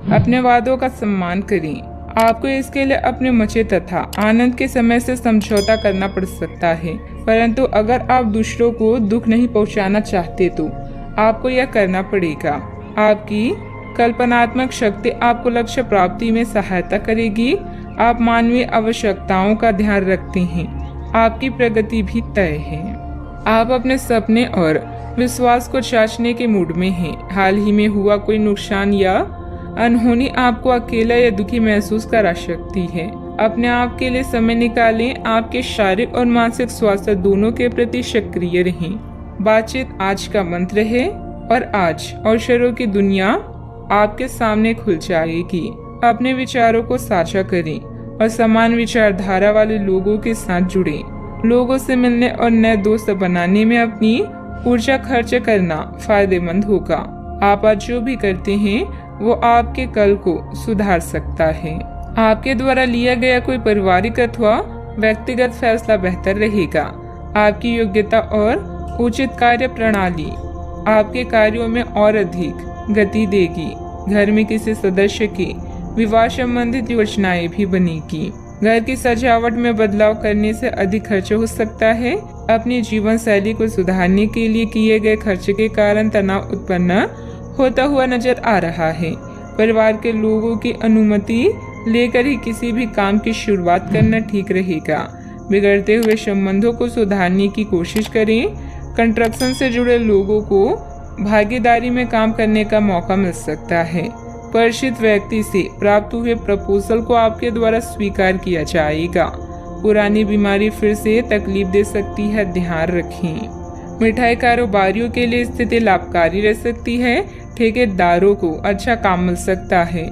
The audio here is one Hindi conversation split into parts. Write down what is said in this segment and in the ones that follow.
अपने वादों का सम्मान करें। आपको इसके लिए अपने मजे तथा आनंद के समय से समझौता करना पड़ सकता है, परंतु अगर आप दूसरों को दुख नहीं पहुंचाना चाहते तो आपको यह करना पड़ेगा। आपकी कल्पनात्मक शक्ति आपको लक्ष्य प्राप्ति में सहायता करेगी। आप मानवीय आवश्यकताओं का ध्यान रखते हैं। आपकी प्रगति भी तय है। आप अपने सपने और विश्वास को जांचने के मूड में हैं। हाल ही में हुआ कोई नुकसान या अनहोनी आपको अकेला या दुखी महसूस करा सकती है। अपने आप के लिए समय निकालें। आपके शारीरिक और मानसिक स्वास्थ्य दोनों के प्रति सक्रिय रहें। बातचीत आज का मंत्र है और आज अवसरों की दुनिया आपके सामने खुल जाएगी। अपने विचारों को साझा करें और समान विचारधारा वाले लोगों के साथ जुड़ें। लोगों से मिलने और नए दोस्त बनाने में अपनी ऊर्जा खर्च करना फायदेमंद होगा। आप आज जो भी करते हैं वो आपके कल को सुधार सकता है। आपके द्वारा लिया गया कोई पारिवारिक अथवा व्यक्तिगत फैसला बेहतर रहेगा। आपकी योग्यता और उचित कार्य प्रणाली आपके कार्यों में और अधिक गति देगी। घर में किसी सदस्य की विवाह संबंधित योजनाएं भी बनेगी। घर की सजावट में बदलाव करने से अधिक खर्च हो सकता है। अपनी जीवन शैली को सुधारने के लिए किए गए खर्च के कारण तनाव उत्पन्न होता हुआ नजर आ रहा है। परिवार के लोगों की अनुमति लेकर ही किसी भी काम की शुरुआत करना ठीक रहेगा। बिगड़ते हुए संबंधों को सुधारने की कोशिश करें। कंस्ट्रक्शन से जुड़े लोगों को भागीदारी में काम करने का मौका मिल सकता है। परिचित व्यक्ति से प्राप्त हुए प्रपोजल को आपके द्वारा स्वीकार किया जाएगा। पुरानी बीमारी फिर से तकलीफ दे सकती है, ध्यान रखें। मिठाई कारोबारियों के लिए स्थिति लाभकारी रह सकती है। ठेकेदारों को अच्छा काम मिल सकता है।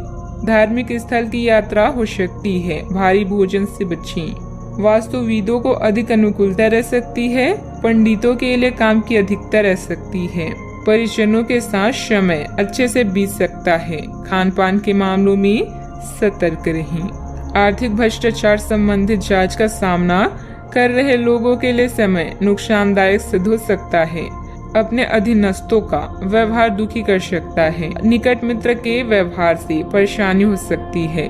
धार्मिक स्थल की यात्रा हो सकती है। भारी भोजन से बचें। वास्तुविदों को अधिक अनुकूलता रह सकती है। पंडितों के लिए काम की अधिकता रह सकती है। परिजनों के साथ समय अच्छे से बीत सकता है। खान पान के मामलों में सतर्क रहें। आर्थिक भ्रष्टाचार संबंधित जांच का सामना कर रहे लोगों के लिए समय नुकसानदायक सिद्ध हो सकता है। अपने अधीनस्थों का व्यवहार दुखी कर सकता है। निकट मित्र के व्यवहार से परेशानी हो सकती है।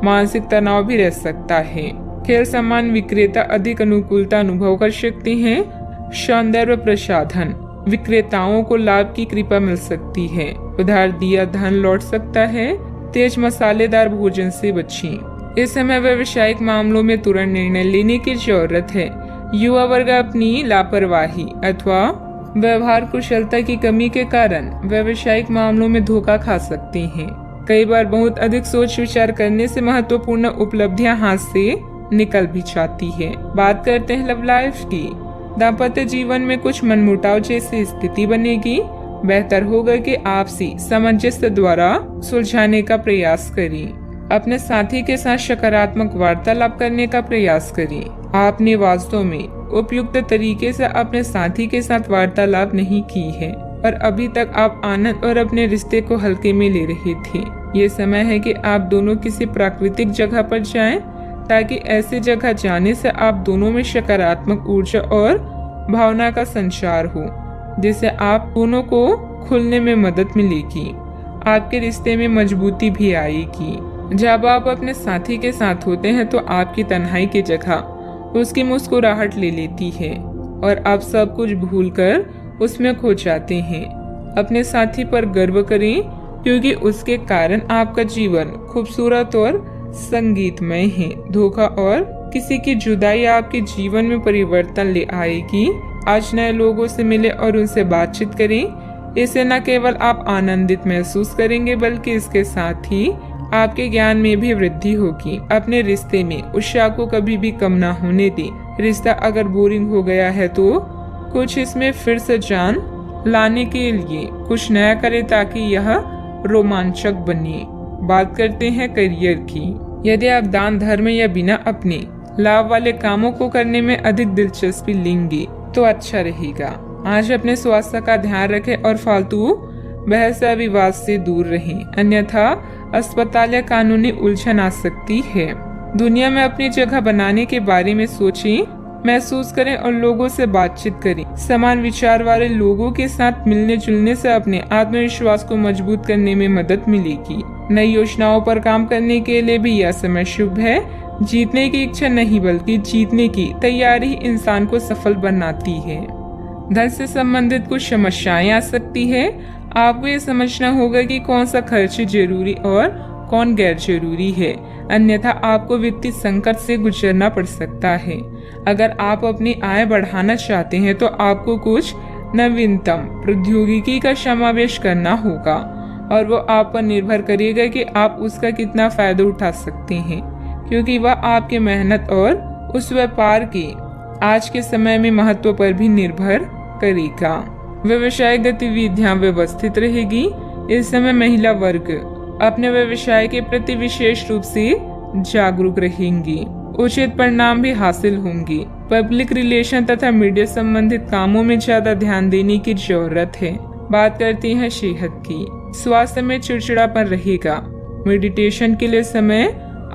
मानसिक तनाव भी रह सकता है। खेल सामान विक्रेता अधिक अनुकूलता अनुभव कर सकते हैं। सौंदर्य प्रसाधन विक्रेताओं को लाभ की कृपा मिल सकती है। उधार दिया धन लौट सकता है। तेज मसालेदार भोजन से बचें। इस समय व्यवसायिक मामलों में तुरंत निर्णय लेने की जरूरत है। युवा वर्ग अपनी लापरवाही अथवा व्यवहार कुशलता की कमी के कारण व्यवसायिक मामलों में धोखा खा सकते हैं। कई बार बहुत अधिक सोच विचार करने से महत्वपूर्ण उपलब्धियां हाथ से निकल भी जाती है। बात करते हैं लव लाइफ की। दाम्पत्य जीवन में कुछ मनमुटाव जैसी स्थिति बनेगी। बेहतर होगा कि आपसी सामंजस्य द्वारा सुलझाने का प्रयास करें। अपने साथी के साथ सकारात्मक वार्तालाप करने का प्रयास करें। आपने वास्तव में उपयुक्त तरीके से अपने साथी के साथ वार्तालाप नहीं की है और अभी तक आप आनंद और अपने रिश्ते को हल्के में ले रहे थे। ये समय है कि आप दोनों किसी प्राकृतिक जगह पर जाएं, ताकि ऐसी जगह जाने से आप दोनों में सकारात्मक ऊर्जा और भावना का संचार हो, जिससे आप दोनों को खुलने में मदद मिलेगी। आपके रिश्ते में मजबूती भी आएगी। जब आप अपने साथी के साथ होते हैं तो आपकी तन्हाई की जगह उसकी मुस्कुराहट ले लेती है और आप सब कुछ भूलकर उसमें खो जाते हैं। अपने साथी पर गर्व करें, क्योंकि उसके कारण आपका जीवन खूबसूरत और संगीतमय है। धोखा और किसी की जुदाई आपके जीवन में परिवर्तन ले आएगी। आज नए लोगों से मिले और उनसे बातचीत करें। इससे न केवल आप आनंदित महसूस करेंगे, बल्कि इसके साथ ही आपके ज्ञान में भी वृद्धि होगी। अपने रिश्ते में उत्साह को कभी भी कम ना होने दें। रिश्ता अगर बोरिंग हो गया है तो कुछ इसमें फिर से जान लाने के लिए कुछ नया करें, ताकि यह रोमांचक बने। बात करते हैं करियर की। यदि आप दान धर्म या बिना अपने लाभ वाले कामों को करने में अधिक दिलचस्पी लेंगे तो अच्छा रहेगा। आज अपने स्वास्थ्य का ध्यान रखें और फालतू बहस या विवाद से दूर रहें, अन्यथा अस्पताल या कानूनी उलझन आ सकती है। दुनिया में अपनी जगह बनाने के बारे में सोचें। महसूस करें और लोगों से बातचीत करें। समान विचार वाले लोगों के साथ मिलने जुलने से अपने आत्मविश्वास को मजबूत करने में मदद मिलेगी। नई योजनाओं पर काम करने के लिए भी यह समय शुभ है। जीतने की इच्छा नहीं बल्कि जीतने की तैयारी इंसान को सफल बनाती है। धन से संबंधित कुछ समस्याएं आ सकती है। आपको ये समझना होगा कि कौन सा खर्च जरूरी और कौन गैर जरूरी है, अन्यथा आपको वित्तीय संकट से गुजरना पड़ सकता है। अगर आप अपनी आय बढ़ाना चाहते हैं तो आपको कुछ नवीनतम प्रौद्योगिकी का समावेश करना होगा और वो आप पर निर्भर करेगा कि आप उसका कितना फायदा उठा सकते हैं, क्योंकि वह आपके मेहनत और उस व्यापार के आज के समय में महत्व पर भी निर्भर करेगा। व्यवसाय गतिविधियां व्यवस्थित रहेगी। इस समय महिला वर्ग अपने व्यवसाय के प्रति विशेष रूप से जागरूक रहेंगी। उचित परिणाम भी हासिल होंगे। पब्लिक रिलेशन तथा मीडिया संबंधित कामों में ज्यादा ध्यान देने की जरूरत है। बात करते हैं सेहत की। स्वास्थ्य में चिड़चिड़ापन रहेगा। मेडिटेशन के लिए समय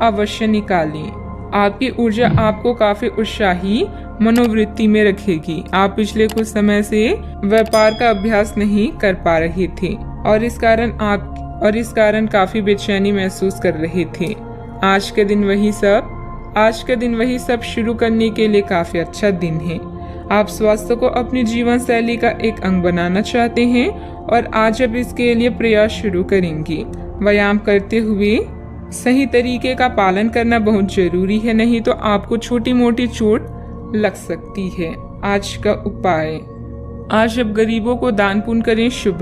अवश्य निकालें। आपकी ऊर्जा आपको काफी उत्साही मनोवृत्ति में रखेगी। आप पिछले कुछ समय से व्यापार का अभ्यास नहीं कर पा रहे थे और इस कारण काफी बेचैनी महसूस कर रहे थे। आज का दिन वही सब शुरू करने के लिए काफी अच्छा दिन है। आप स्वास्थ्य को अपनी जीवन शैली का एक अंग बनाना चाहते हैं और आज अब इसके लिए प्रयास शुरू करेंगे। व्यायाम करते हुए सही तरीके का पालन करना बहुत जरूरी है, नहीं तो आपको छोटी मोटी चोट लग सकती है। आज का उपाय, आज अब गरीबों को दान पुण्य करें। शुभ